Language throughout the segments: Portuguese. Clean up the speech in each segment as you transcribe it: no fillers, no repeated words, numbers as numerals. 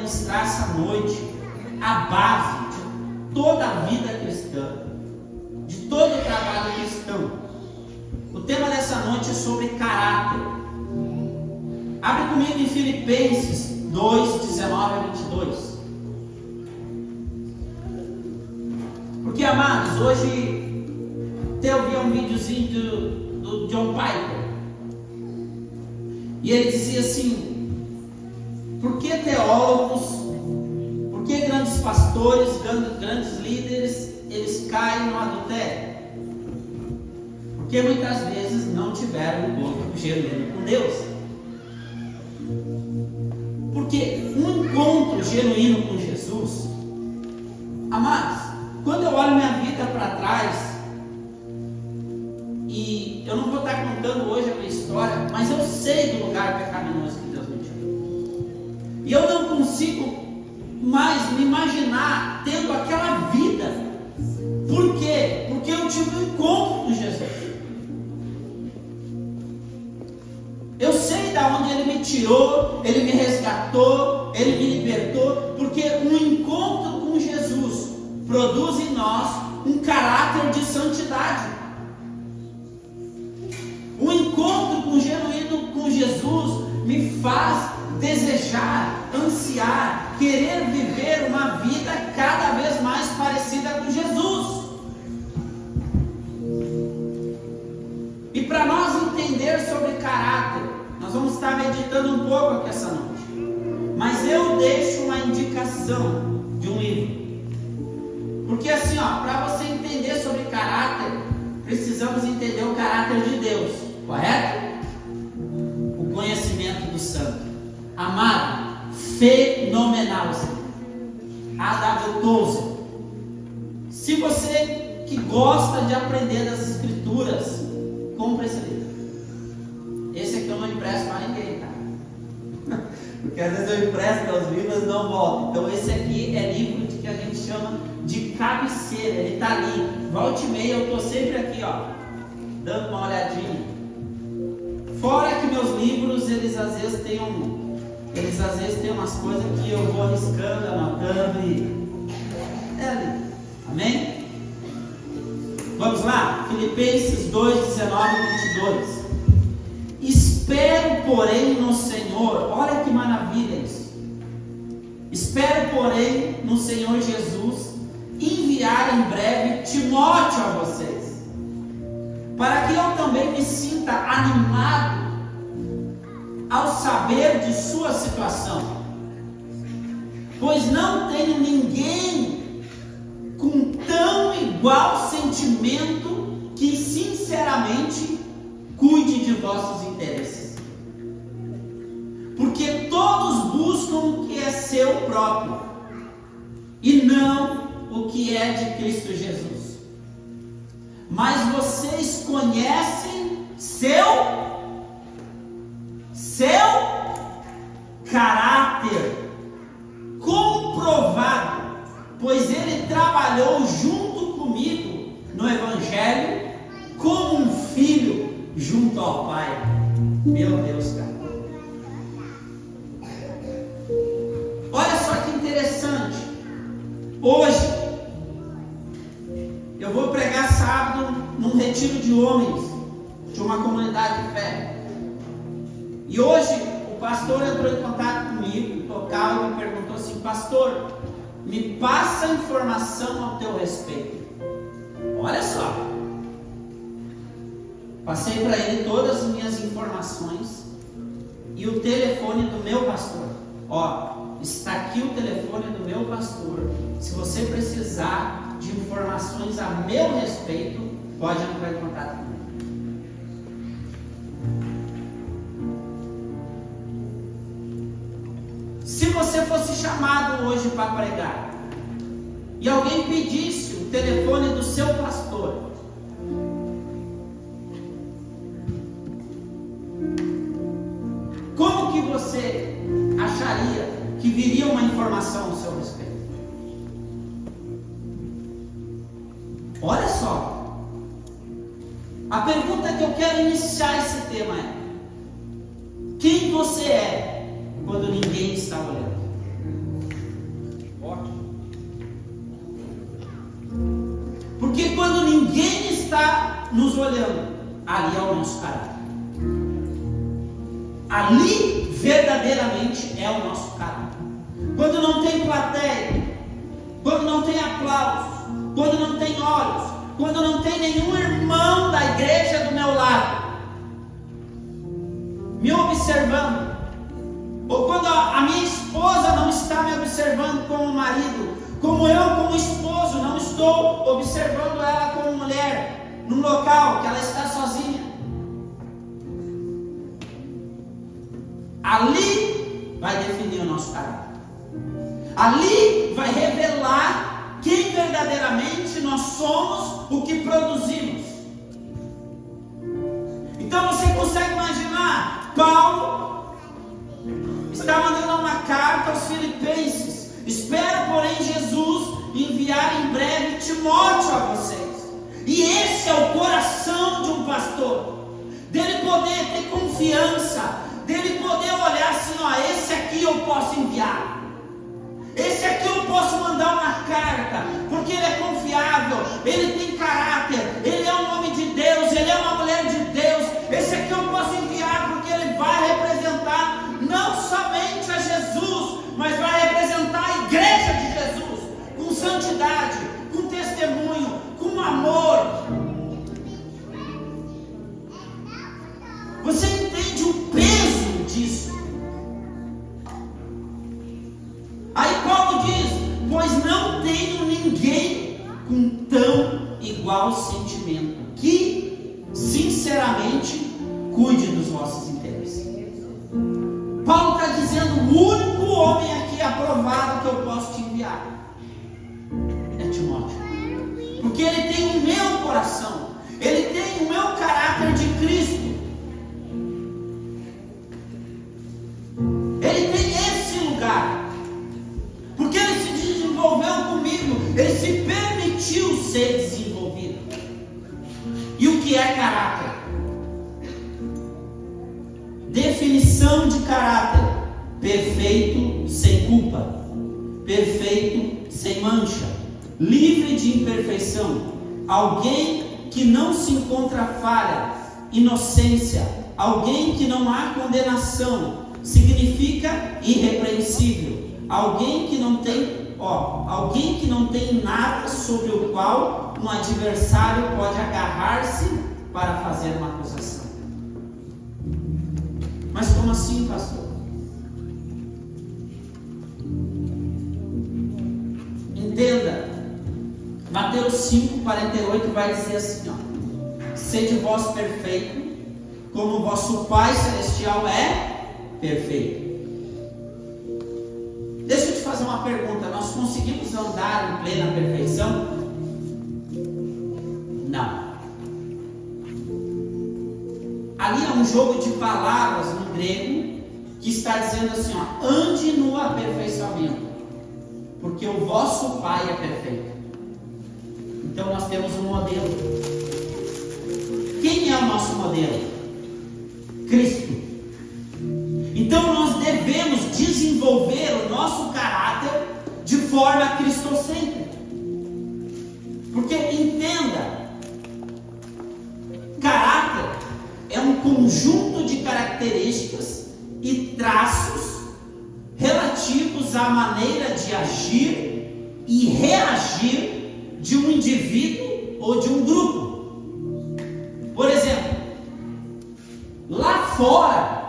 ministrar essa noite a base de toda a vida cristã, de todo o trabalho cristão. O tema dessa noite é sobre caráter. Abre comigo em Filipenses 2, 19 a 22. Porque, amados, hoje eu vi um videozinho do John Piper. E ele dizia assim: por que teólogos, por que grandes pastores, grandes líderes, eles caem no adultério? Porque muitas vezes não tiveram um encontro genuíno com Deus. Porque um encontro genuíno com Jesus, amados, quando eu olho minha vida para trás, e eu não vou estar contando hoje a minha história, mas eu sei do lugar pecaminoso que Deus me tirou. E eu não consigo mais me imaginar tendo aquela vida. Por quê? Porque eu tive um encontro com Jesus. Eu sei de onde Ele me tirou, Ele me resgatou, Ele me libertou, porque um encontro com Jesus produz em nós um caráter de santidade. O encontro genuíno com Jesus me faz desejar, ansiar, querer viver uma vida cada vez mais parecida com Jesus. E para nós entender sobre caráter, nós vamos estar meditando um pouco aqui essa noite. Mas eu deixo uma indicação de um livro. Porque assim, para você entender sobre caráter, precisamos entender o caráter de Deus, correto? O conhecimento do santo. Amado, fenomenal. A.W. Tozer. Se você que gosta de aprender das escrituras, compre esse livro. Esse aqui eu não empresto para ninguém, tá? Porque às vezes eu empresto meus livros e não volto. Então esse aqui é livro que a gente chama de cabeceira. Ele está ali. Volte e meia, eu estou sempre aqui, dando uma olhadinha. Fora que meus livros, eles às vezes têm umas coisas que eu vou arriscando, anotando e é ali. Amém? Vamos lá? Filipenses 2, 19 e 22. Espero, porém, no Senhor. Olha que maravilha isso. Espero, porém, no Senhor Jesus enviar em breve Timóteo a vocês, para que eu também me sinta animado ao saber de sua situação, pois não tenho ninguém com tão igual sentimento que sinceramente cuide de vossos interesses, porque todos buscam o que é seu próprio e não o que é de Cristo Jesus. Mas vocês conhecem seu caráter comprovado, pois ele trabalhou junto comigo no Evangelho como um filho junto ao Pai. Meu Deus, cara. Olha só que interessante. Hoje eu vou pregar sábado num retiro de homens de uma comunidade de fé. E hoje o pastor entrou em contato comigo, local, e me perguntou assim: pastor, me passa informação ao teu respeito. Olha só. Passei para ele todas as minhas informações e o telefone do meu pastor. Está aqui o telefone do meu pastor. Se você precisar de informações a meu respeito, pode entrar em contato comigo. Se você fosse chamado hoje para pregar e alguém pedisse o telefone do seu pastor, como que você acharia que viria uma informação ao seu respeito? Olha só, a pergunta que eu quero iniciar esse tema é: quem você é quando ninguém está olhando? ninguém está nos olhando, ali é o nosso caráter. Ali verdadeiramente é o nosso caráter. Quando não tem plateia, quando não tem aplausos, quando não tem olhos, quando não tem nenhum irmão da igreja do meu lado me observando, ou quando a minha esposa não está me observando como marido, como eu como esposo não estou observando ela como mulher, num local que ela está sozinha, ali vai definir o nosso caráter. Ali vai revelar quem verdadeiramente nós somos, o que produzimos. Então você consegue imaginar, Paulo está mandando uma carta aos Filipenses: espero, porém, Jesus enviar em breve Timóteo a vocês. E esse é o coração de um pastor, dele poder ter confiança, dele poder olhar assim, ó, esse aqui eu posso enviar, esse aqui eu posso mandar uma carta, porque ele é confiável, ele tem caráter, ele é um homem de Deus, ele é uma mulher de Deus. Esse aqui eu posso enviar porque ele vai representar não somente a Jesus, mas vai representar a igreja de Jesus, com santidade, com testemunho, com amor. Você entende o peso disso? Aí Paulo diz: pois não tenho ninguém com tão igual sentimento, que sinceramente cuide dos vossos interesses. Paulo está dizendo: o único homem aqui aprovado que eu posso te enviar é Timóteo, porque ele tem o meu coração, ele tem o meu caráter de Cristo, ele tem esse lugar. Porque ele se desenvolveu comigo, ele se permitiu ser desenvolvido. E o que é caráter? Definição de caráter: perfeito sem culpa, perfeito sem mancha, livre de imperfeição, alguém que não se encontra falha, inocência, alguém que não há condenação, significa irrepreensível. Alguém que não tem nada sobre o qual um adversário pode agarrar-se para fazer uma acusação. Mas como assim, pastor? Entenda, Mateus 5,48 vai dizer assim, ó: sede vós perfeito, como vosso Pai Celestial é perfeito. Deixa eu te fazer uma pergunta: nós conseguimos andar em plena perfeição? Não. Ali é um jogo de palavras no grego que está dizendo assim, ó: ande no aperfeiçoamento, porque o vosso Pai é perfeito. Então nós temos um modelo. Quem é o nosso modelo? Cristo. Então nós devemos desenvolver o nosso caráter de forma cristocêntrica. Porque entenda, caráter é um conjunto de características e traços relativos à maneira de agir e reagir de um indivíduo ou de um grupo. Por exemplo, lá fora,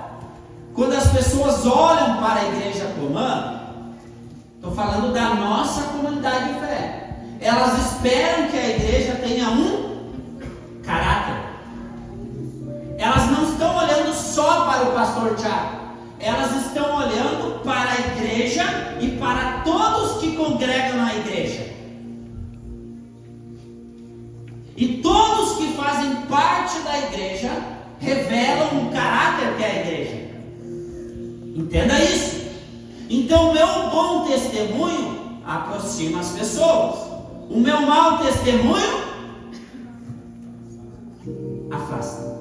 quando as pessoas olham para a igreja comum, estou falando da nossa comunidade de fé, elas esperam que a igreja tenha um caráter. Elas não estão olhando só para o pastor Tiago, elas estão olhando para a igreja e para todos que congregam na igreja. E todos que fazem parte da igreja revelam o caráter que é a igreja. Entenda isso. Então, o meu bom testemunho aproxima as pessoas. O meu mau testemunho afasta.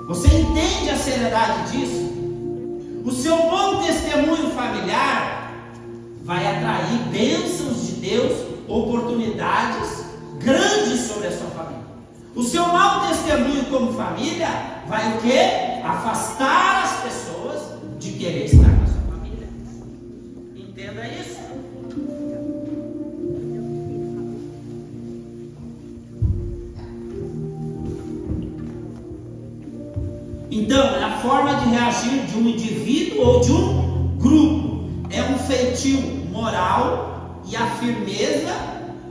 Você entende a seriedade disso? O seu bom testemunho familiar vai atrair bênçãos de Deus, oportunidades grande sobre a sua família. O seu mau testemunho como família vai o quê? Afastar as pessoas de querer estar com a sua família. Entenda isso. Então, é a forma de reagir de um indivíduo ou de um grupo. É um feitio moral e a firmeza,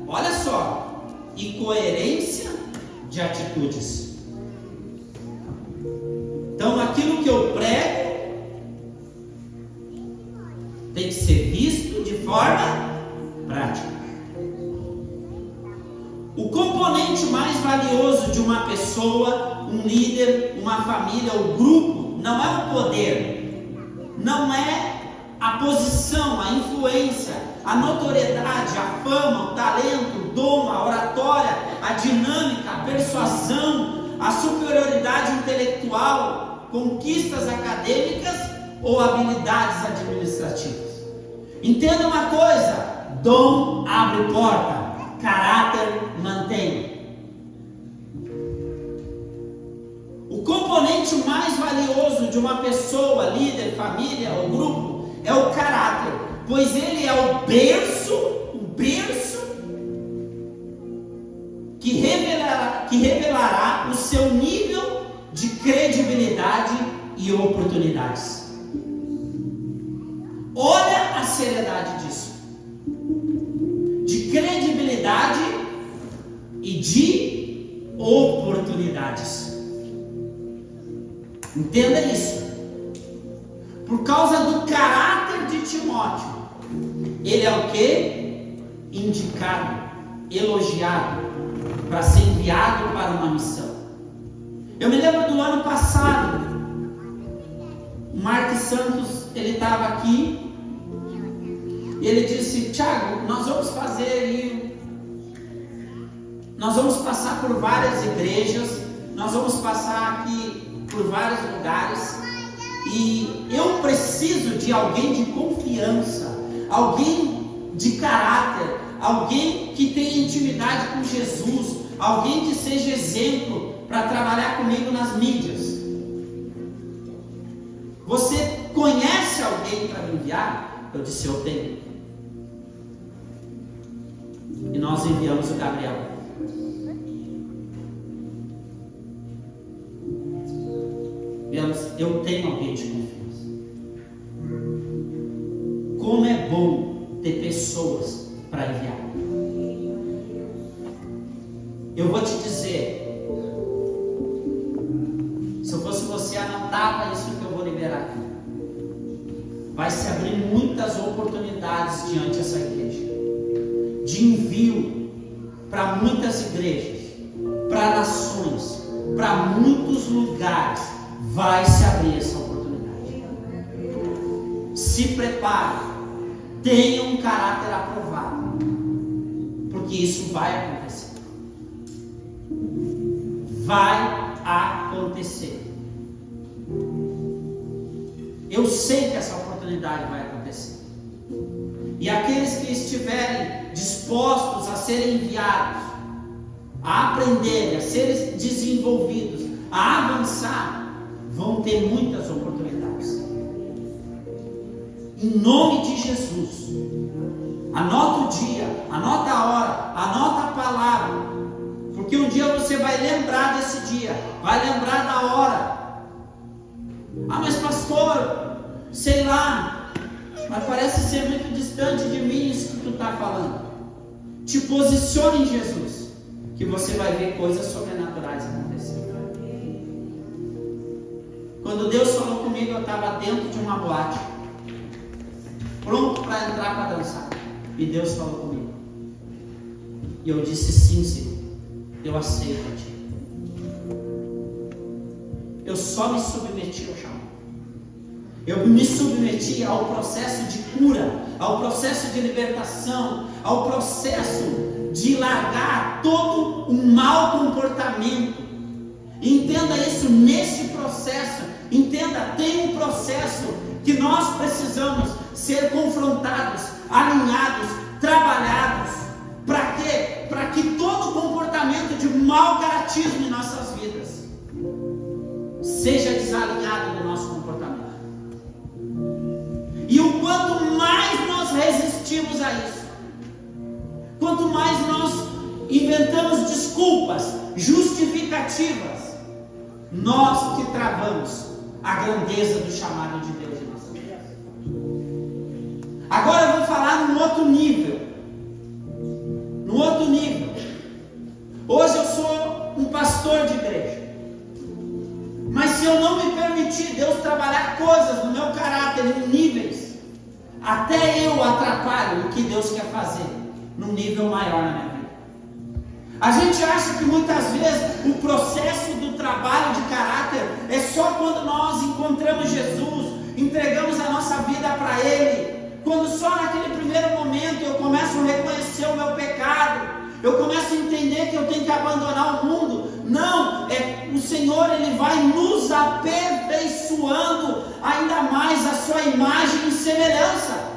olha só, e coerência de atitudes. Então, aquilo que eu prego tem que ser visto de forma prática. O componente mais valioso de uma pessoa, um líder, uma família ou grupo, não é o poder, não é a posição, a influência, a notoriedade, a fama, o talento, o dom, a oratória, a dinâmica, a persuasão, a superioridade intelectual, conquistas acadêmicas ou habilidades administrativas. Entenda uma coisa: dom abre porta, caráter mantém. O componente mais valioso de uma pessoa, líder, família ou grupo é o caráter, pois ele é o berço que revelará o seu nível de credibilidade e oportunidades. Olha a seriedade disso. De credibilidade e de oportunidades. Entenda isso. Por causa do caráter de Timóteo, ele é o que? Indicado, elogiado, para ser enviado para uma missão. Eu me lembro do ano passado, o Marcos Santos, ele estava aqui, e ele disse: Tiago, nós vamos passar por várias igrejas, nós vamos passar aqui por vários lugares, e eu preciso de alguém de confiança, alguém de caráter, alguém que tenha intimidade com Jesus, alguém que seja exemplo para trabalhar comigo nas mídias. Você conhece alguém para me enviar? Eu disse: eu tenho. E nós enviamos o Gabriel. Eu tenho alguém de confiança. Como é bom ter pessoas para enviar. Eu vou te dizer, se eu fosse você, anotava isso que eu vou liberar aqui. Vai se abrir muitas oportunidades diante dessa igreja, de envio para muitas igrejas, para nações, para muitos lugares. Vai se abrir essa oportunidade. Se prepare, tenha um caráter aprovado, porque isso vai acontecer. Vai acontecer. Eu sei que essa oportunidade vai acontecer. E aqueles que estiverem dispostos a serem enviados, a aprenderem, a serem desenvolvidos, a avançar, vão ter muitas oportunidades. Em nome de Jesus, anota o dia, anota a hora, anota a palavra, porque um dia você vai lembrar desse dia, vai lembrar da hora. Ah, mas pastor, sei lá, mas parece ser muito distante de mim isso que tu está falando. Te posicione em Jesus, que você vai ver coisas sobrenaturais acontecer. Quando Deus falou comigo, eu estava dentro de uma boate, pronto para entrar para dançar. E Deus falou comigo. E eu disse: sim, Senhor, eu aceito a Ti. Eu só me submeti ao chamado. Eu me submeti ao processo de cura, ao processo de libertação, ao processo de largar todo um mau comportamento. Entenda isso nesse processo. Entenda, tem um processo que nós precisamos ser confrontados, alinhados, trabalhados. Para quê? Para que todo de mau caratismo em nossas vidas seja desalinhado do nosso comportamento. E o quanto mais nós resistimos a isso, quanto mais nós inventamos desculpas, justificativas, nós que travamos a grandeza do chamado de Deus em nossa vida. Agora eu vou falar num outro nível. Hoje eu sou um pastor de igreja. Mas se eu não me permitir Deus trabalhar coisas no meu caráter em níveis, até eu atrapalho o que Deus quer fazer num nível maior na minha vida. A gente acha que muitas vezes o processo do trabalho de caráter é só quando nós encontramos Jesus, entregamos a nossa vida para Ele, quando só naquele primeiro momento eu começo a reconhecer o meu pecado, eu começo a entender que eu tenho que abandonar o mundo. Não, o Senhor Ele vai nos aperfeiçoando ainda mais a sua imagem e semelhança.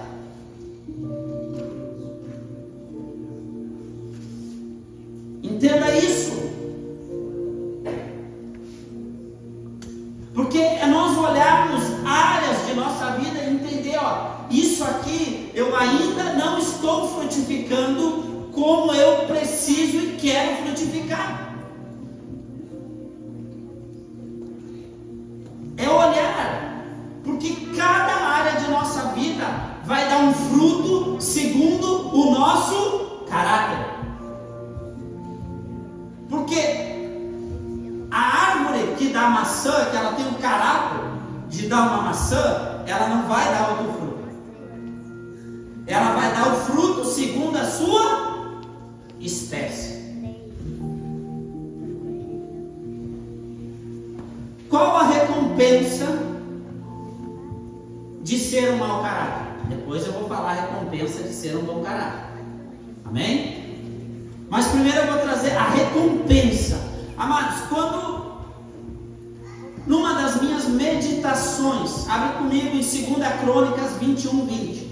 Entenda isso. Porque é nós olharmos áreas de nossa vida e entender, isso aqui eu ainda não estou frutificando como eu preciso e quero frutificar. É olhar, porque cada área de nossa vida vai dar um fruto segundo o nosso caráter. Porque a árvore que dá maçã, que ela tem o caráter de dar uma maçã, ela não vai dar outro fruto. Ela vai dar o fruto segundo a sua espécie. Qual a recompensa de ser um mau caráter? Depois eu vou falar a recompensa de ser um bom caráter. Amém? Mas primeiro eu vou trazer a recompensa. Amados, quando numa das minhas meditações, abre comigo em 2 Crônicas 21:20.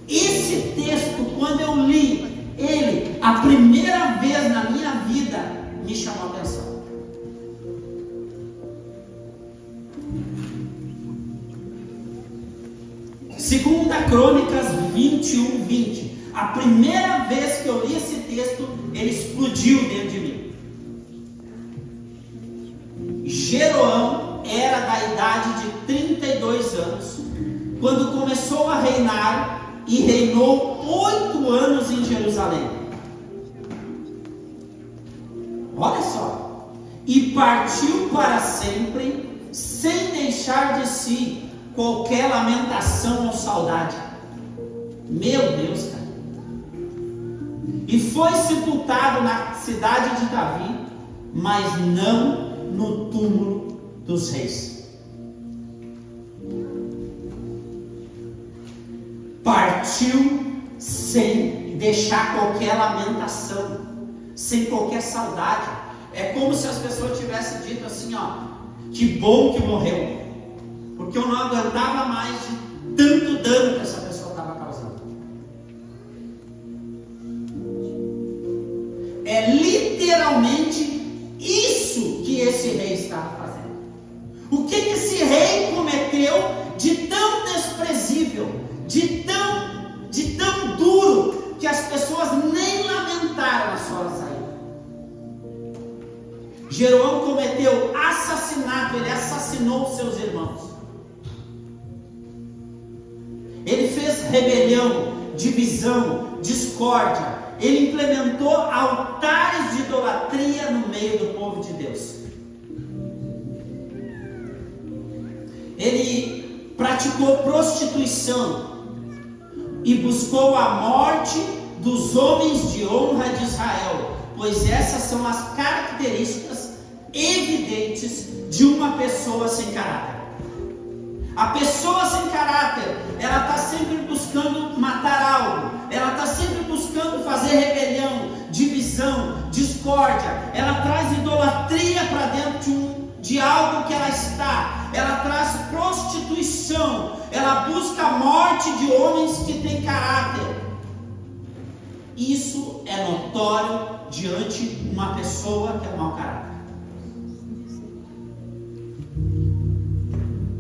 Esse texto, quando eu li ele a primeira vez na minha vida, me chamou a atenção. Segunda Crônicas 21:20. A primeira vez que eu li esse texto, ele explodiu dentro de mim. Jeroão era da idade de 32 anos quando começou a reinar e reinou 8 anos em Jerusalém. Olha só. E partiu para sempre, sem deixar de si qualquer lamentação ou saudade. Meu Deus, cara. E foi sepultado na cidade de Davi, mas não no túmulo dos reis. Partiu sem deixar qualquer lamentação, sem qualquer saudade. É como se as pessoas tivessem dito assim, que bom que morreu, porque eu não aguentava mais de tanto dano que essa pessoa estava causando. É literalmente isso que esse rei estava fazendo. O que esse rei cometeu de tão desprezível, de tão duro, que as pessoas nem lamentaram a sua saída? Jeroão cometeu assassinato, ele assassinou seus irmãos. Ele fez rebelião, divisão, discórdia. Ele implementou altares de idolatria no meio do povo de Deus. Ele praticou prostituição e buscou a morte dos homens de honra de Israel, pois essas são as características evidentes de uma pessoa sem caráter. A pessoa sem caráter, ela está sempre buscando matar algo, ela está sempre buscando fazer rebelião, divisão, discórdia, ela traz idolatria para dentro de algo que ela está, ela traz prostituição, ela busca a morte de homens que têm caráter. isso é notório diante de uma pessoa que é mau caráter.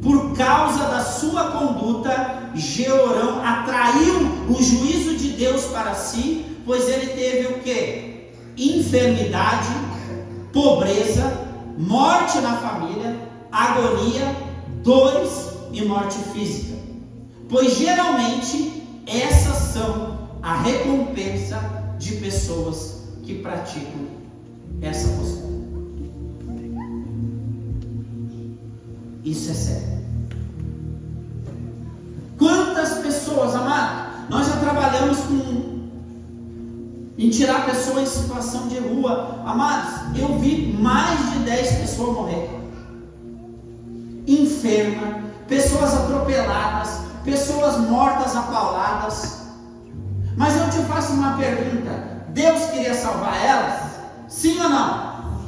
Por causa da sua conduta, Jeorão atraiu o juízo de Deus para si, pois ele teve o quê? Enfermidade, pobreza, morte na família, agonia, dores e morte física. Pois geralmente essas são a recompensa de pessoas que praticam essa postura. Isso é sério. Quantas pessoas, amado, nós já trabalhamos em tirar pessoas em situação de rua. Amados, eu vi mais de 10 pessoas morrer. Enferma, pessoas atropeladas, pessoas mortas a pauladas. Mas eu te faço uma pergunta: Deus queria salvar elas? Sim ou não?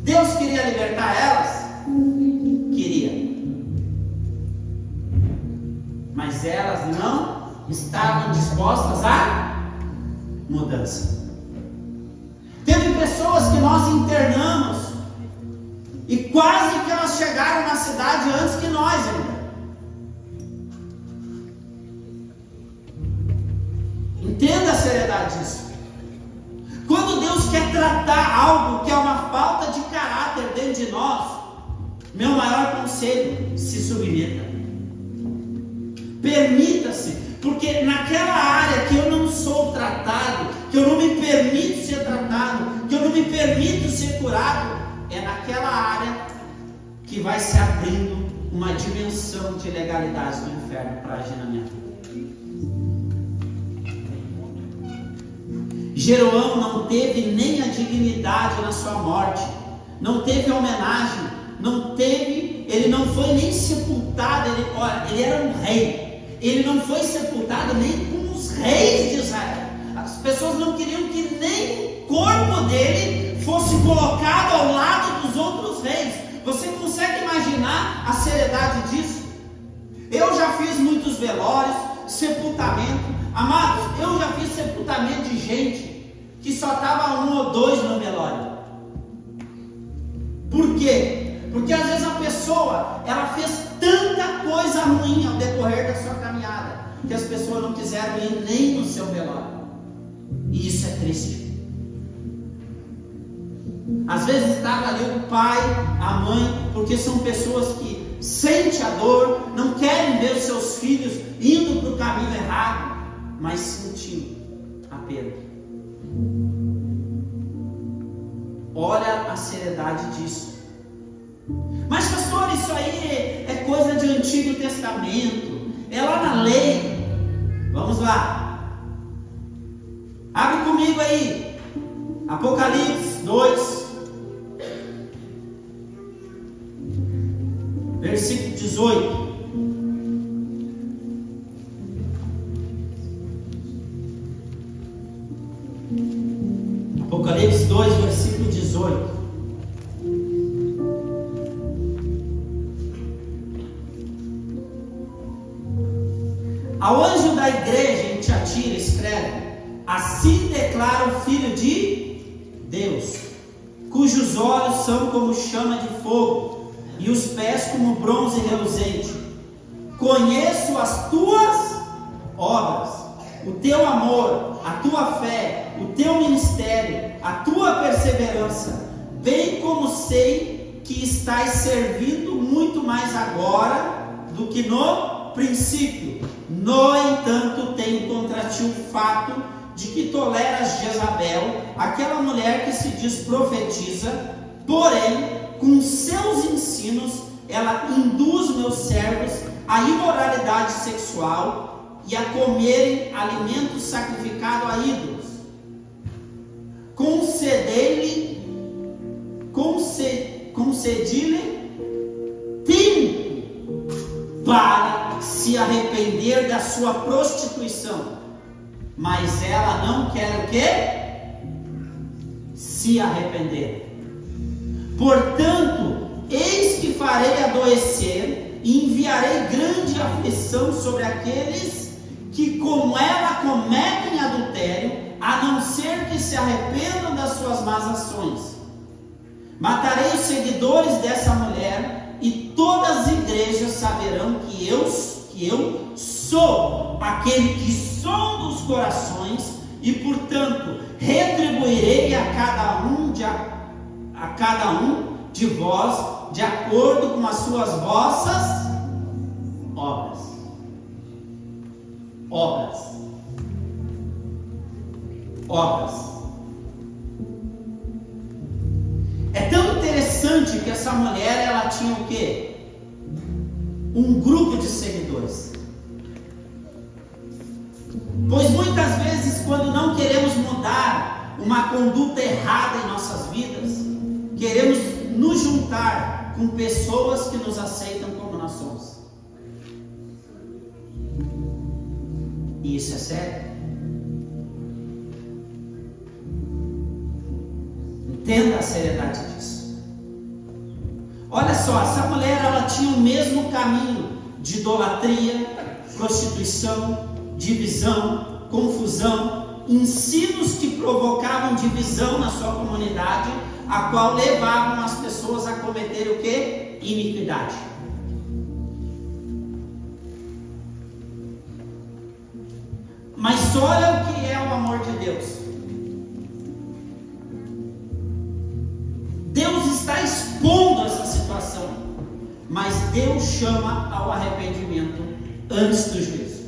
Deus queria libertar elas? Queria. Mas elas não estavam dispostas à mudança. Teve pessoas que nós internamos e quase que elas chegaram na cidade antes que nós ainda. Entenda a seriedade disso. Quando Deus quer tratar algo que é uma falta de caráter dentro de nós, meu maior conselho: se submeta. Permita-se, porque naquela área que eu não sou tratado, que eu não me permito ser tratado, que eu não me permito ser curado, é naquela área que vai se abrindo uma dimensão de legalidade do inferno para agir na minha vida. Jeroão não teve nem a dignidade na sua morte, não teve homenagem, ele não foi nem sepultado. Ele era um rei. Ele não foi sepultado nem com os reis de Israel. As pessoas não queriam que nem o corpo dele fosse colocado ao lado dos outros reis. Você consegue imaginar a seriedade disso? Eu já fiz muitos velórios, sepultamento. Amados, eu já fiz sepultamento de gente que só estava 1 ou 2 no velório. Por quê? Porque às vezes a pessoa, ela fez tanta coisa ruim ao decorrer da sua caminhada, que as pessoas não quiseram ir nem no seu velório. E isso é triste. Às vezes estava ali o pai, a mãe, porque são pessoas que sentem a dor, não querem ver os seus filhos indo para o caminho errado, mas sentiu a perda. Olha a seriedade disso. Mas pastor, isso aí é coisa de Antigo Testamento, é lá na lei. Vamos lá, abre comigo aí Apocalipse 2, versículo 18. Apocalipse 2, versículo 18. Ao anjo da igreja em Tiatira escreve: assim declara o Filho de Deus, cujos olhos são como chama de fogo e os pés como bronze reluzente. Conheço as tuas obras, o teu amor, a tua fé, o teu ministério, a tua perseverança, bem como sei que estás servindo muito mais agora do que no princípio. No entanto, tenho contra ti o fato de que toleras Jezabel, aquela mulher que se diz profetiza, porém, com seus ensinos, ela induz meus servos à imoralidade sexual e a comerem alimentos sacrificados a ídolos. Concedi-lhe tempo para se arrepender da sua prostituição, mas ela não quer o quê? Se arrepender. Portanto, eis que farei adoecer e enviarei grande aflição sobre aqueles que com ela cometem adultério, a não ser que se arrependam das suas más ações. Matarei os seguidores dessa mulher, e todas as igrejas saberão que eu sou aquele que sonda os corações, e portanto retribuirei a cada um de vós de acordo com as suas vossas obras. É tão interessante que essa mulher, ela tinha o quê? Um grupo de seguidores. Pois muitas vezes, quando não queremos mudar uma conduta errada em nossas vidas, queremos nos juntar com pessoas que nos aceitam como nós somos. E isso é sério. Entenda a seriedade disso. Olha só, essa mulher, ela tinha o mesmo caminho de idolatria, prostituição, divisão, confusão, ensinos que provocavam divisão na sua comunidade, a qual levavam as pessoas a cometer o quê? Iniquidade. Mas olha o que é o amor de Deus. Deus está expondo essa situação, mas Deus chama ao arrependimento antes do juízo.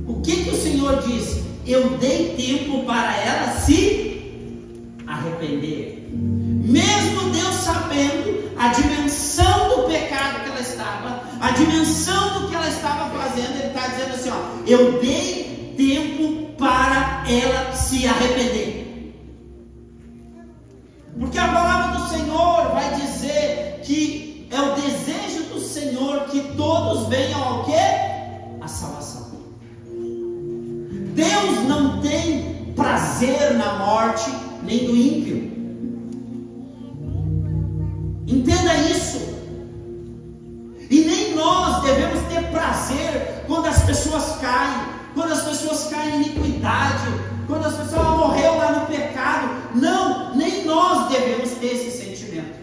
O que o Senhor diz? Eu dei tempo para ela se arrepender. Mesmo Deus sabendo a dimensão do pecado que ela estava, a dimensão do que ela estava fazendo, Ele está dizendo assim, ó, eu dei tempo para ela se arrepender. Porque a palavra do Senhor vai dizer que é o desejo do Senhor que todos venham ao quê? A salvação. Deus não tem prazer na morte nem do ímpio. Entenda isso. E nem nós devemos ter prazer quando as pessoas caem, quando as pessoas caem em iniquidade, quando as pessoas morreram lá no pecado. Não, nem nós devemos ter esse sentimento.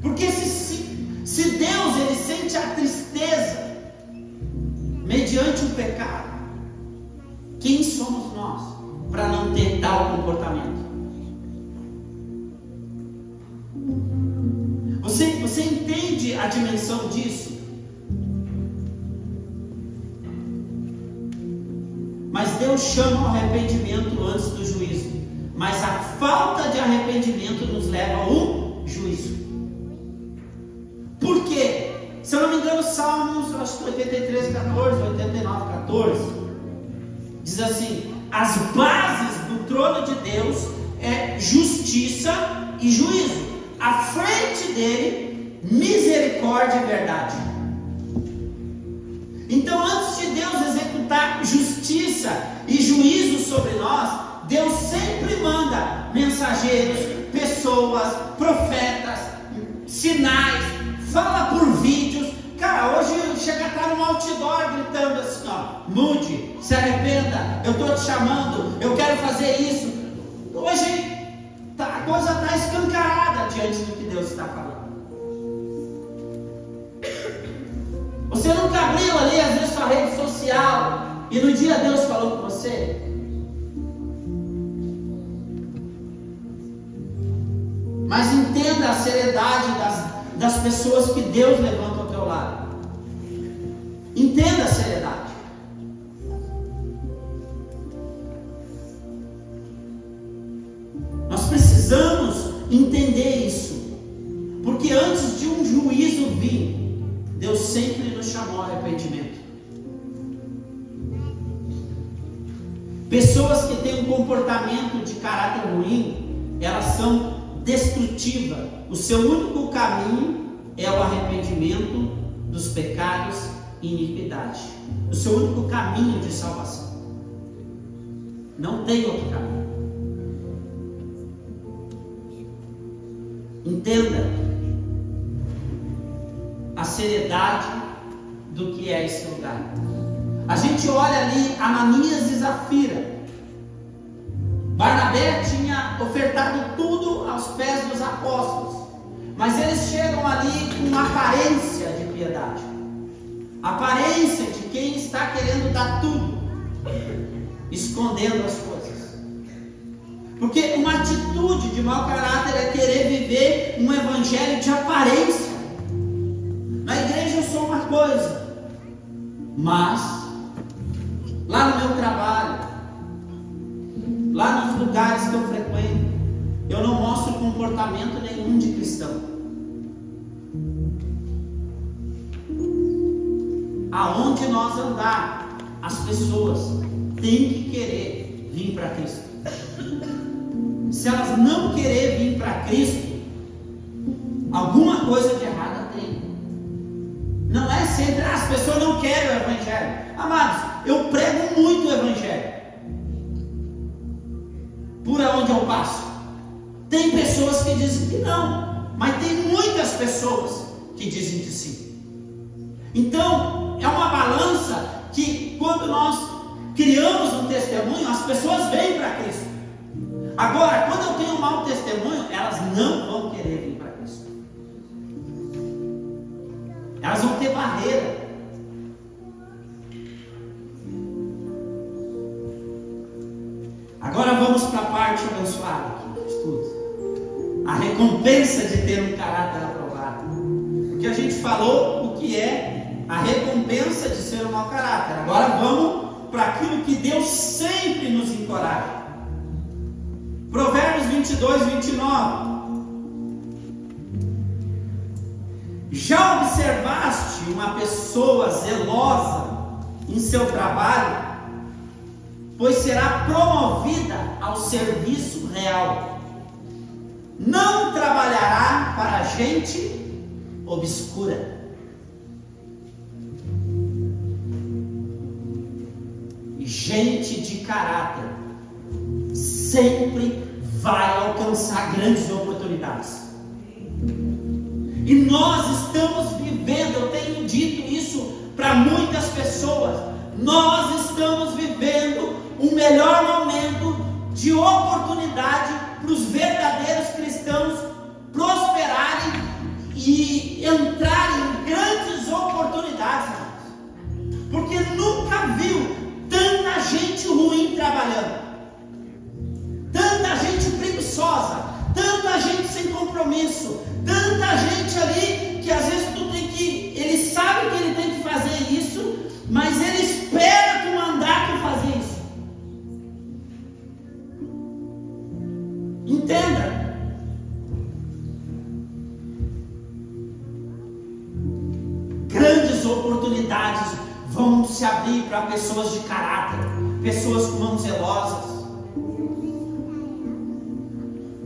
Porque se Deus, Ele sente a tristeza mediante o pecado, quem somos nós para não ter tal comportamento? Você entende a dimensão disso? Mas Deus chama o arrependimento antes do juízo. Mas a falta de arrependimento nos leva ao juízo. Por quê? Se eu não me engano, Salmos, acho que 83, 14, 89, 14, diz assim: as bases do trono de Deus é justiça e juízo. À frente dele, misericórdia e verdade. Então, antes de Deus executar justiça e juízo sobre nós, Deus sempre manda mensageiros, pessoas, profetas, sinais, fala por vídeos. Cara, hoje chega a estar um outdoor gritando assim, ó, mude, se arrependa, eu estou te chamando, eu quero fazer isso. Hoje a coisa está escancarada diante do que Deus está falando. Você nunca abriu ali às vezes sua rede social e no dia Deus falou com você? Mas entenda a seriedade das pessoas que Deus levanta ao teu lado. Entenda a seriedade. Nós precisamos entender isso, porque antes de um juízo vir, Deus sempre nos chamou ao arrependimento. Pessoas que têm um comportamento de caráter ruim, elas são destrutivas. O seu único caminho é o arrependimento dos pecados e iniquidade. O seu único caminho de salvação. Não tem outro caminho. Entenda a seriedade do que é esse lugar. A gente olha ali Ananias e Zafira. Barnabé tinha ofertado tudo aos pés dos apóstolos, mas eles chegam ali com uma aparência de piedade, aparência de quem está querendo dar tudo, escondendo as coisas. Porque uma atitude de mau caráter é querer viver um evangelho de aparência. Na igreja eu sou uma coisa, mas lá no meu trabalho, lá nos lugares que eu frequento, eu não mostro comportamento nenhum de cristão. Aonde nós andar, as pessoas têm que querer vir para Cristo. Se elas não querer vir para Cristo, alguma coisa de errada tem. Não é sempre, as pessoas não querem o evangelho. Amados, eu prego muito o evangelho por onde eu passo. Tem pessoas que dizem que não, mas tem muitas pessoas que dizem que sim. Então é uma balança que, quando nós criamos um testemunho, as pessoas vêm para Cristo. Agora, quando eu tenho um mau testemunho, elas não vão querer vir para Cristo. Elas vão ter barreira. Agora vamos para a parte abençoada aqui do estudo. A recompensa de ter um caráter aprovado. Porque a gente falou o que é a recompensa de ser um mau caráter. Agora vamos para aquilo que Deus sempre nos encoraja. Provérbios 22, 29. Já observaste uma pessoa zelosa em seu trabalho? Pois será promovida ao serviço real. Não trabalhará para gente obscura. Gente de caráter sempre vai alcançar grandes oportunidades. E nós estamos vivendo, eu tenho dito isso para muitas pessoas, nós estamos vivendo o melhor momento de oportunidade para os verdadeiros cristãos prosperarem e entrarem em grandes oportunidades, porque nunca viu tanta gente ruim trabalhando, tanta gente preguiçosa, tanta gente sem compromisso, tanta gente ali que às vezes ele sabe que ele tem que fazer isso, mas ele espera tu mandar tu fazer isso. Entenda. Grandes oportunidades vão se abrir para pessoas de caráter, pessoas que mãos zelosas.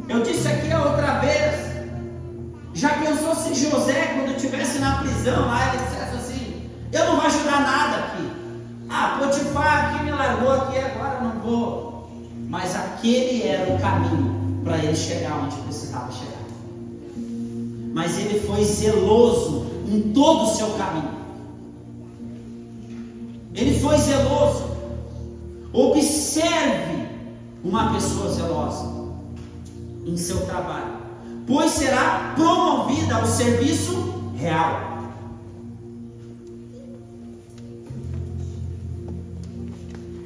Eu disse aqui a outra vez, já pensou se José, quando estivesse na prisão lá, ele dissesse assim: eu não vou ajudar nada aqui, Potifar aqui me largou aqui, agora não vou. Mas aquele era o caminho para ele chegar onde precisava chegar. Mas ele foi zeloso em todo o seu caminho. Ele foi zeloso. Observe uma pessoa zelosa em seu trabalho, pois será promovida ao serviço real.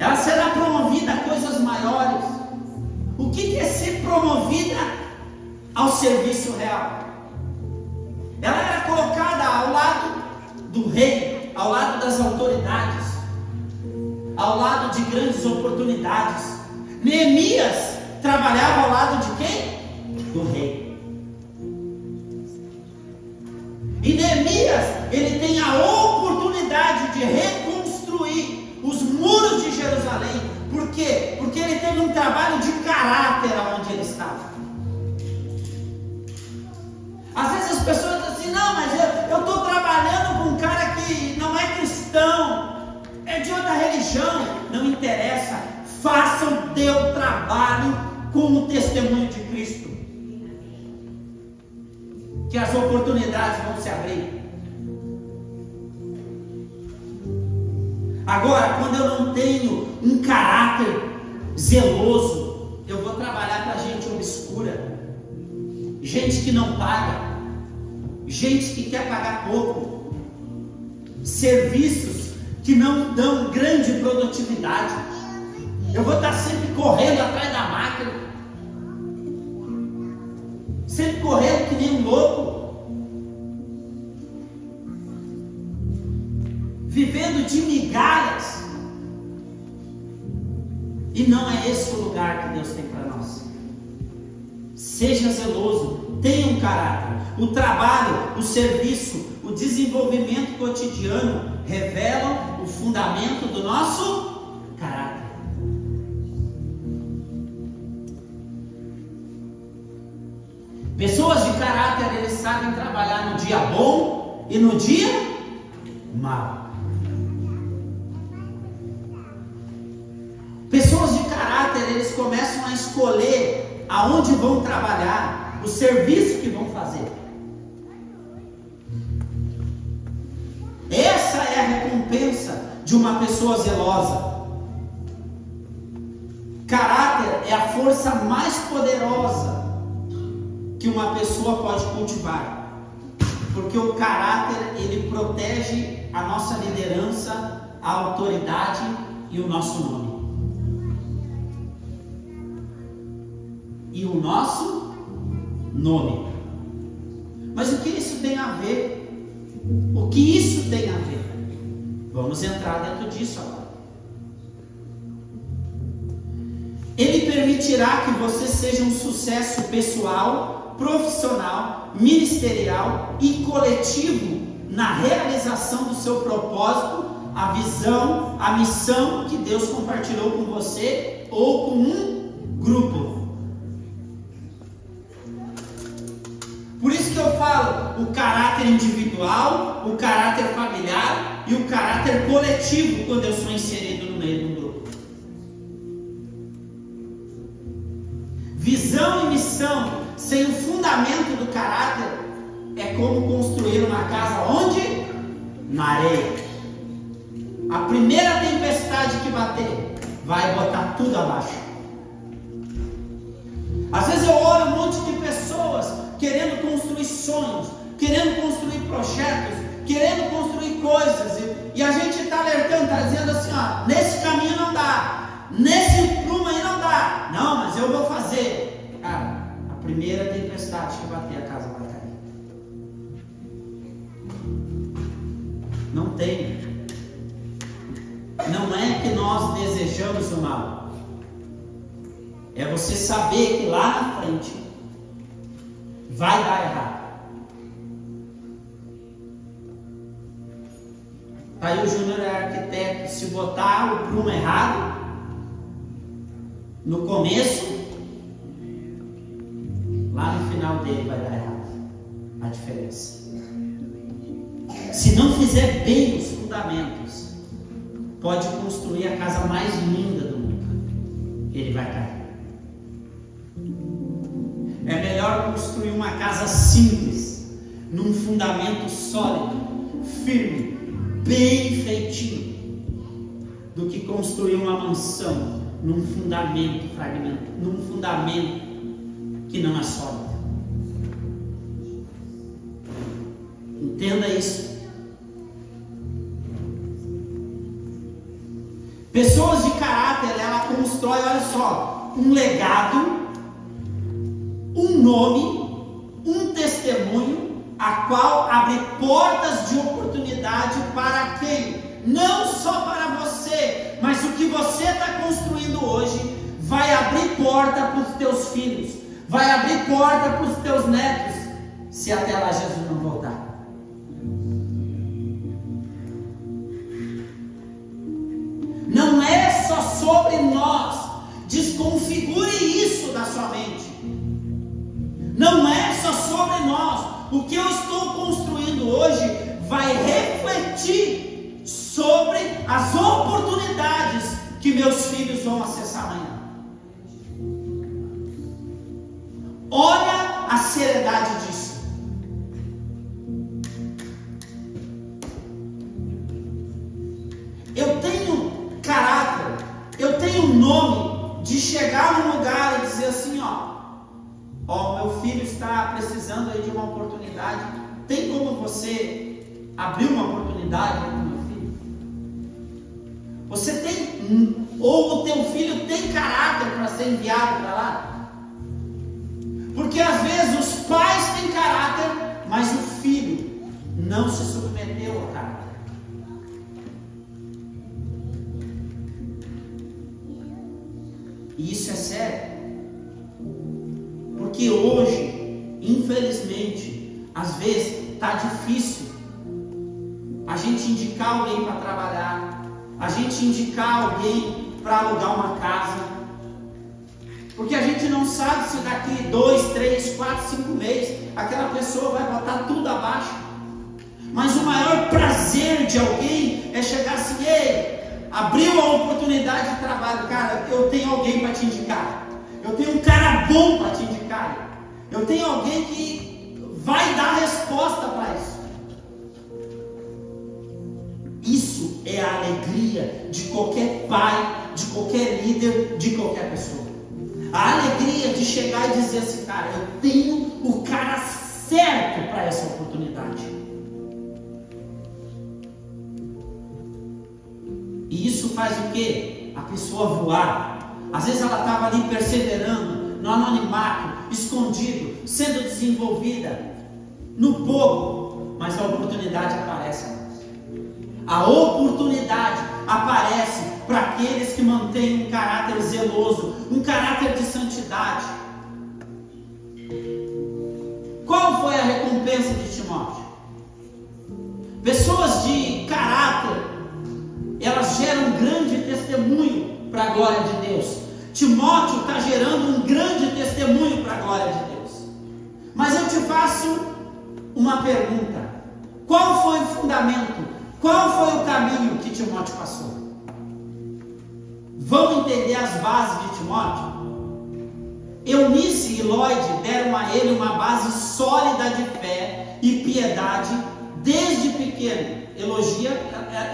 Ela será promovida a coisas maiores. O que é ser promovida ao serviço real? Ela era colocada ao lado do rei, ao lado das autoridades, ao lado de grandes oportunidades. Neemias trabalhava ao lado de quem? Do rei. E Neemias, ele tem a oportunidade de reconstruir os muros de Jerusalém. Por quê? Porque ele teve um trabalho de caráter onde ele estava. Às vezes as pessoas dizem assim: não, mas eu estou trabalhando com um cara que não é cristão, é de outra religião. Não interessa, faça o teu trabalho com o testemunho de Cristo, que as oportunidades vão se abrir. Agora, quando eu não tenho um caráter zeloso, eu vou trabalhar para gente obscura, gente que não paga, gente que quer pagar pouco, serviços que não dão grande produtividade. Eu vou estar sempre correndo atrás da máquina, sempre correndo que nem um louco, vivendo de migalhas. E não é esse o lugar que Deus tem para nós. Seja zeloso, tenha um caráter. O trabalho, o serviço, o desenvolvimento cotidiano revelam o fundamento do nosso caráter. Pessoas de caráter, eles sabem trabalhar no dia bom e no dia mau. Pessoas de caráter, eles começam a escolher aonde vão trabalhar, o serviço que vão fazer. Essa é a recompensa de uma pessoa zelosa. Caráter é a força mais poderosa que uma pessoa pode cultivar, porque o caráter, ele protege a nossa liderança, a autoridade e o nosso nome. E o nosso nome. Mas o que isso tem a ver? O que isso tem a ver? Vamos entrar dentro disso agora. Ele permitirá que você seja um sucesso pessoal, profissional, ministerial e coletivo na realização do seu propósito, a visão, a missão que Deus compartilhou com você ou com um grupo. Por isso que eu falo o caráter individual, o caráter familiar e o caráter coletivo quando eu sou inserido no meio de um grupo. Visão e missão sem o fundamento do caráter é como construir uma casa onde? Na areia. A primeira tempestade que bater vai botar tudo abaixo. Às vezes eu olho um monte de pessoas querendo construir sonhos, querendo construir projetos, querendo construir coisas, e a gente está alertando, está dizendo assim, ó, nesse caminho não dá, nesse prumo aí não dá. Não, mas eu vou fazer. Cara, a primeira tempestade que bater, a casa vai cair. Não tem. Não é que nós desejamos o mal. É você saber que lá na frente vai dar errado. Aí o Júnior é arquiteto. Se botar o prumo errado no começo, lá no final dele vai dar errado a diferença. Se não fizer bem os fundamentos, pode construir a casa mais linda do mundo, ele vai cair. É melhor construir uma casa simples, num fundamento sólido, firme, bem feitinho, do que construir uma mansão num fundamento fragmentado, num fundamento que não é sólido. Entenda isso. Pessoas de caráter, ela constrói, olha só, um legado, um nome, um testemunho, a qual abre portas de oportunidade para quem? Não só para você, mas o que você está construindo hoje vai abrir porta para os teus filhos, vai abrir porta para os teus netos, se até lá Jesus não voltar. Não é só sobre nós. Desconfigure isso da sua mente. Não é só sobre nós. O que eu estou construindo hoje vai refletir sobre as oportunidades que meus filhos vão acessar amanhã. Olha a seriedade disso. Eu tenho chegar num lugar e dizer assim, ó, meu filho está precisando aí de uma oportunidade, tem como você abrir uma oportunidade para o meu filho? Você tem, ou o teu filho tem caráter para ser enviado para lá? Porque às vezes os pais têm caráter, mas o filho não se submeteu ao caráter. E isso é sério. Porque hoje, infelizmente, às vezes está difícil a gente indicar alguém para trabalhar, a gente indicar alguém para alugar uma casa, porque a gente não sabe se daqui 2, 3, 4, 5 meses aquela pessoa vai botar tudo abaixo. Mas o maior prazer de alguém é chegar assim, ei, abriu a oportunidade de trabalho, cara, eu tenho alguém para te indicar, eu tenho um cara bom para te indicar, eu tenho alguém que vai dar resposta para isso. Isso é a alegria de qualquer pai, de qualquer líder, de qualquer pessoa. A alegria de chegar e dizer assim, cara, eu tenho o cara certo para essa oportunidade. E isso faz o quê? A pessoa voar. Às vezes ela estava ali perseverando, no anonimato, escondido, sendo desenvolvida, no pouco, mas a oportunidade aparece. A oportunidade aparece para aqueles que mantêm um caráter zeloso, um caráter de santidade. Qual foi a recompensa de Timóteo? Pessoas de caráter, elas geram um grande testemunho para a glória de Deus. Timóteo está gerando um grande testemunho para a glória de Deus. Mas eu te faço uma pergunta: qual foi o fundamento? Qual foi o caminho que Timóteo passou? Vão entender as bases de Timóteo? Eunice e Lloyd deram a ele uma base sólida de fé e piedade desde pequeno.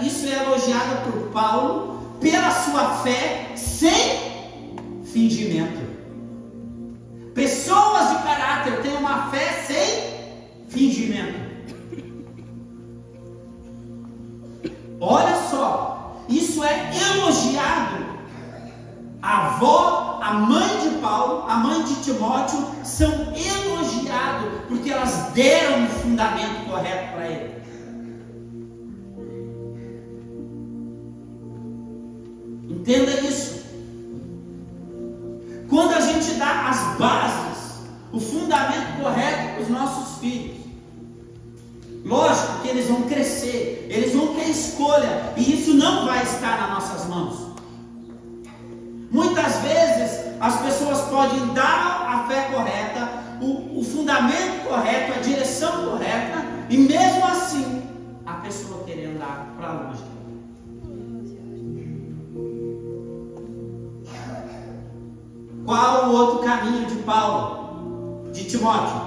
Isso é elogiado por Paulo pela sua fé sem fingimento. Pessoas de caráter têm uma fé sem fingimento. Olha só, isso é elogiado. A avó, a mãe de Paulo, a mãe de Timóteo são elogiados porque elas deram o fundamento correto para ele. Entenda isso. Quando a gente dá as bases, o fundamento correto para os nossos filhos, lógico que eles vão crescer, eles vão ter escolha, e isso não vai estar nas nossas mãos. Muitas vezes as pessoas podem dar a fé correta, o fundamento correto, a direção correta, e mesmo assim a pessoa querer andar para longe. Qual o outro caminho de Paulo, de Timóteo?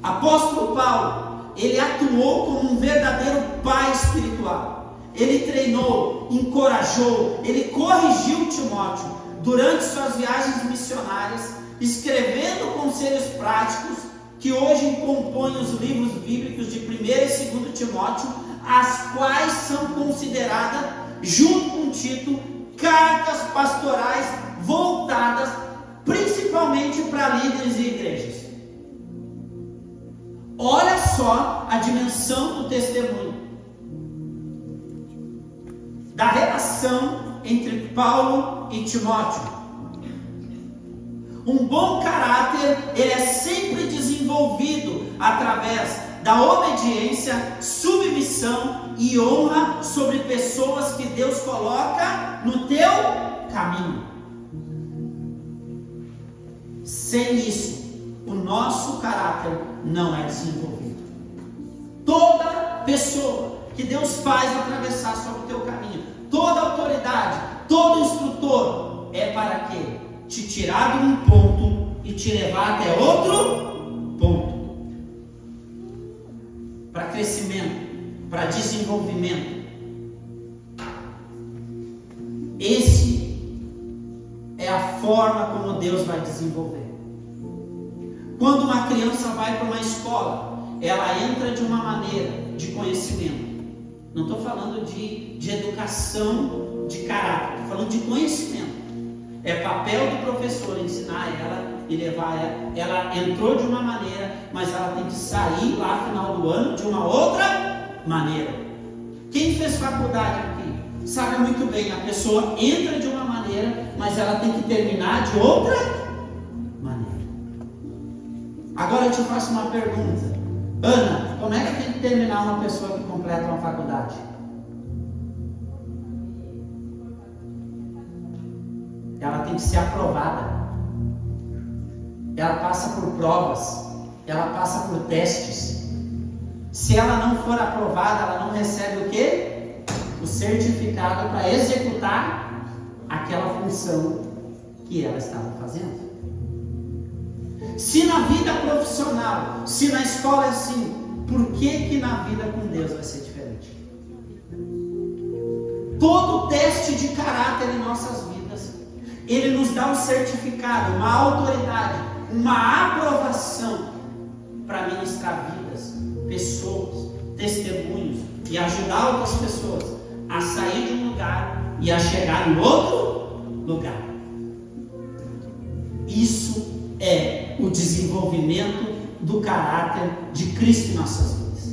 Apóstolo Paulo, ele atuou como um verdadeiro pai espiritual. Ele treinou, encorajou, ele corrigiu Timóteo durante suas viagens missionárias, escrevendo conselhos práticos que hoje compõem os livros bíblicos de 1 e 2 Timóteo, as quais são consideradas, junto com Tito, cartas pastorais voltadas principalmente para líderes e igrejas. Olha só a dimensão do testemunho, da relação entre Paulo e Timóteo. Um bom caráter, ele é sempre desenvolvido através da obediência, submissão e honra sobre pessoas que Deus coloca no teu caminho. Sem isso, o nosso caráter não é desenvolvido. Toda pessoa que Deus faz atravessar sobre o teu caminho, toda autoridade, todo instrutor, é para quê? Te tirar de um ponto e te levar até outro ponto. Para crescimento, para desenvolvimento. Esse é a forma como Deus vai desenvolver. Quando uma criança vai para uma escola, ela entra de uma maneira de conhecimento. Não estou falando de educação de caráter, estou falando de conhecimento. É papel do professor ensinar ela e levar ela. Ela entrou de uma maneira, mas ela tem que sair lá no final do ano de uma outra maneira. Quem fez faculdade aqui sabe muito bem, a pessoa entra de uma maneira, mas ela tem que terminar de outra maneira. Agora eu te faço uma pergunta. Ana, como é que tem que terminar uma pessoa que completa uma faculdade? Ela tem que ser aprovada. Ela passa por provas. Ela passa por testes. Se ela não for aprovada, ela não recebe o quê? O certificado para executar aquela função que ela estava fazendo. Se na vida profissional, se na escola é assim, por que na vida com Deus vai ser diferente? Todo teste de caráter em nossas vidas, ele nos dá um certificado, uma autoridade, uma aprovação para ministrar vidas, pessoas, testemunhos e ajudar outras pessoas a sair de um lugar e a chegar em outro lugar. Isso é o desenvolvimento do caráter de Cristo em nossas vidas.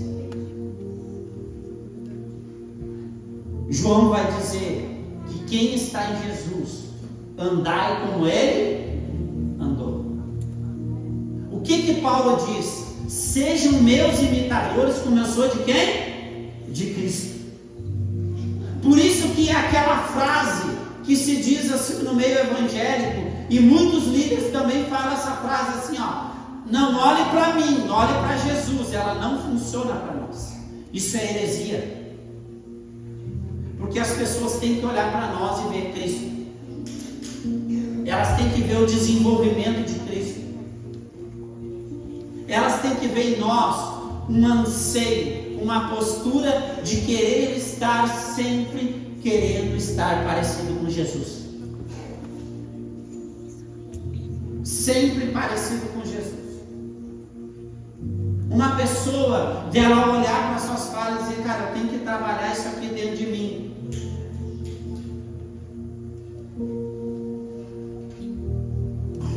João vai dizer que quem está em Jesus, andai como Ele andou. O que Paulo diz? Sejam meus imitadores como eu sou de quem? De Cristo. Por isso que é aquela frase que se diz assim no meio evangélico, e muitos líderes também falam essa frase assim, ó: não olhe para mim, olhe para Jesus. Ela não funciona para nós. Isso é heresia. Porque as pessoas têm que olhar para nós e ver Cristo. Elas têm que ver o desenvolvimento de Cristo. Elas têm que ver em nós um anseio, uma postura de querer estar sempre querendo estar parecido com Jesus. Sempre parecido com Jesus. Uma pessoa dela olhar para suas falas e dizer: cara, eu tenho que trabalhar isso aqui dentro de mim.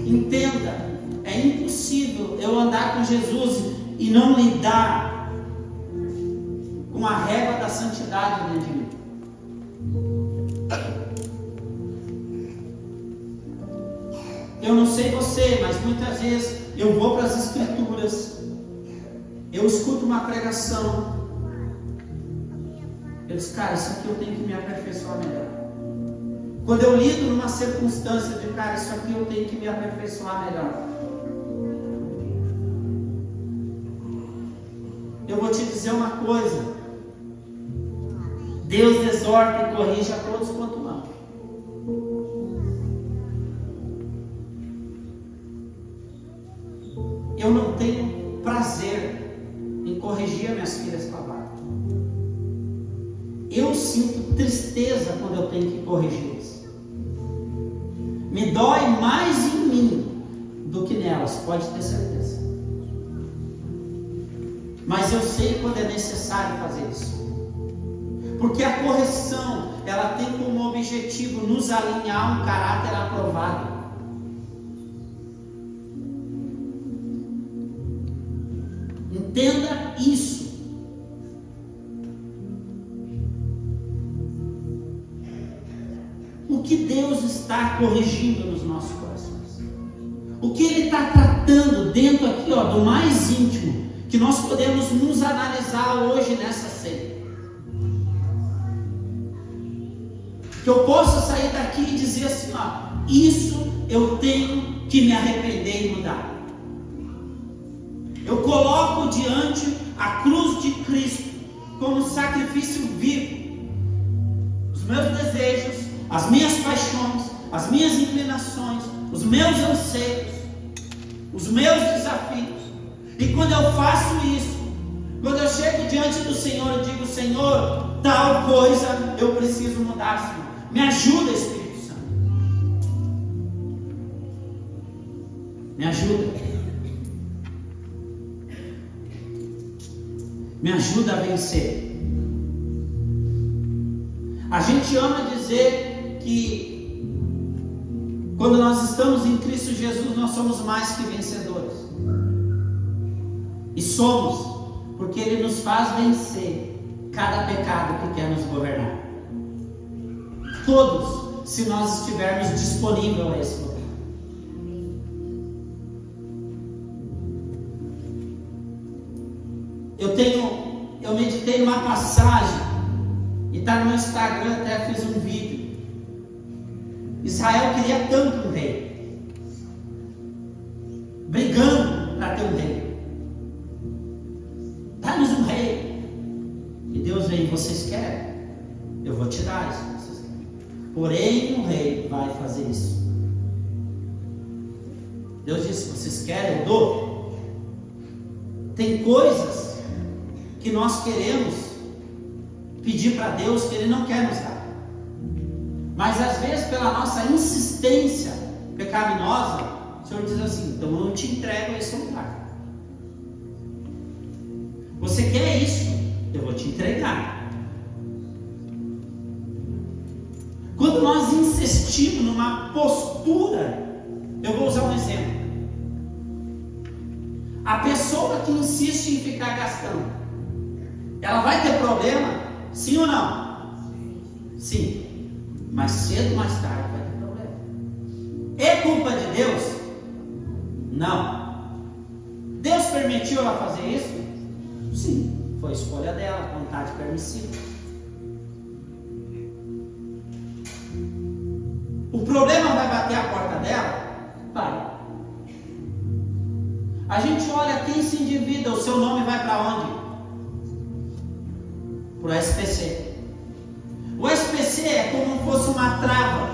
Entenda, é impossível eu andar com Jesus e não lidar com a régua da santidade dentro de mim. Eu não sei você, mas muitas vezes eu vou para as Escrituras, eu escuto uma pregação, eu disse: cara, isso aqui eu tenho que me aperfeiçoar melhor. Quando eu lido numa circunstância de: cara, isso aqui eu tenho que me aperfeiçoar melhor. Eu vou te dizer uma coisa: Deus exorta e corrige a todos quanto ama. Eu não tenho prazer em corrigir as minhas filhas com a vara. Eu sinto tristeza quando eu tenho que corrigi-las. Me dói mais em mim do que nelas, pode ter certeza. Mas eu sei quando é necessário fazer isso. Porque a correção, ela tem como objetivo nos alinhar a um caráter aprovado. Entenda isso. O que Deus está corrigindo nos nossos corações? O que Ele está tratando dentro aqui, ó, do mais íntimo, que nós podemos nos analisar hoje nessa ceia? Que eu possa sair daqui e dizer assim, ó: isso eu tenho que me arrepender e mudar. Eu coloco diante a cruz de Cristo como sacrifício vivo. Os meus desejos, as minhas paixões, as minhas inclinações, os meus anseios, os meus desafios. E quando eu faço isso, quando eu chego diante do Senhor, eu digo: Senhor, tal coisa eu preciso mudar, Senhor. Me ajuda, Espírito Santo. Me ajuda. Me ajuda a vencer. A gente ama dizer que quando nós estamos em Cristo Jesus, nós somos mais que vencedores. E somos, porque Ele nos faz vencer cada pecado que quer nos governar. Todos, se nós estivermos disponíveis a esse lugar. Eu meditei numa passagem, e está no meu Instagram, até fiz um vídeo. Israel queria tanto um rei, brigando para ter um rei. Dá-nos um rei. E Deus veio: vocês querem? Eu vou te dar isso que vocês querem. Porém, o rei vai fazer isso. Deus disse: vocês querem? Eu dou. Tem coisas que nós queremos pedir para Deus que Ele não quer nos dar. Mas às vezes, pela nossa insistência pecaminosa, o Senhor diz assim: então eu te entrego esse lugar. Você quer isso? Eu vou te entregar. Quando nós insistimos numa postura, eu vou usar um exemplo. A pessoa que insiste em ficar gastando, ela vai ter problema? Sim ou não? Sim. Mas cedo ou mais tarde vai ter problema. É culpa de Deus? Não. Deus permitiu ela fazer isso? Sim. Foi escolha dela, vontade permissiva. O problema vai bater a porta dela? Vai. A gente olha quem se endivida, o seu nome vai para onde? Para o SPC. O SPC é como se fosse uma trava,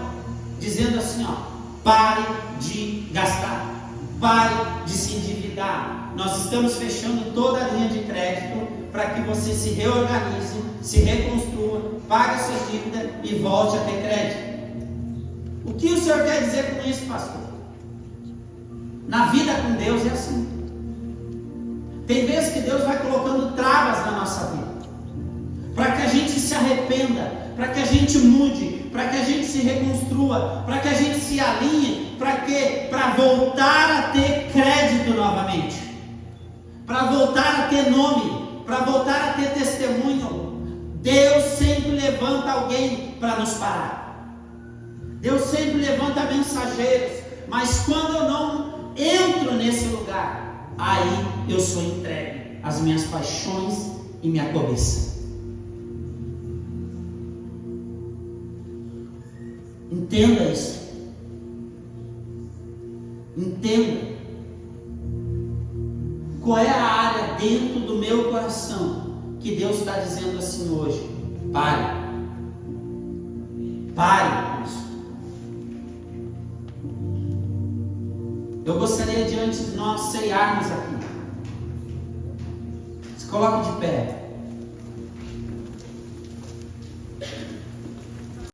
dizendo assim, ó: pare de gastar, pare de se endividar. Nós estamos fechando toda a linha de crédito para que você se reorganize, se reconstrua, pague suas dívidas e volte a ter crédito. O que o Senhor quer dizer com isso, pastor? Na vida com Deus é assim. Tem vezes que Deus vai colocando travas na nossa vida, para que a gente se arrependa, para que a gente mude, para que a gente se reconstrua, para que a gente se alinhe. Para quê? Para voltar a ter crédito novamente, para voltar a ter nome, para voltar a ter testemunho. Deus sempre levanta alguém para nos parar. Deus sempre levanta mensageiros. Mas quando eu não entro nesse lugar, aí eu sou entregue às minhas paixões e minha cobiça. Entenda isso. Entenda. Qual é a área dentro do meu coração que Deus está dizendo assim hoje? Pare. Pare com isso. Eu gostaria, diante de nós ceiarmos aqui, se coloque de pé.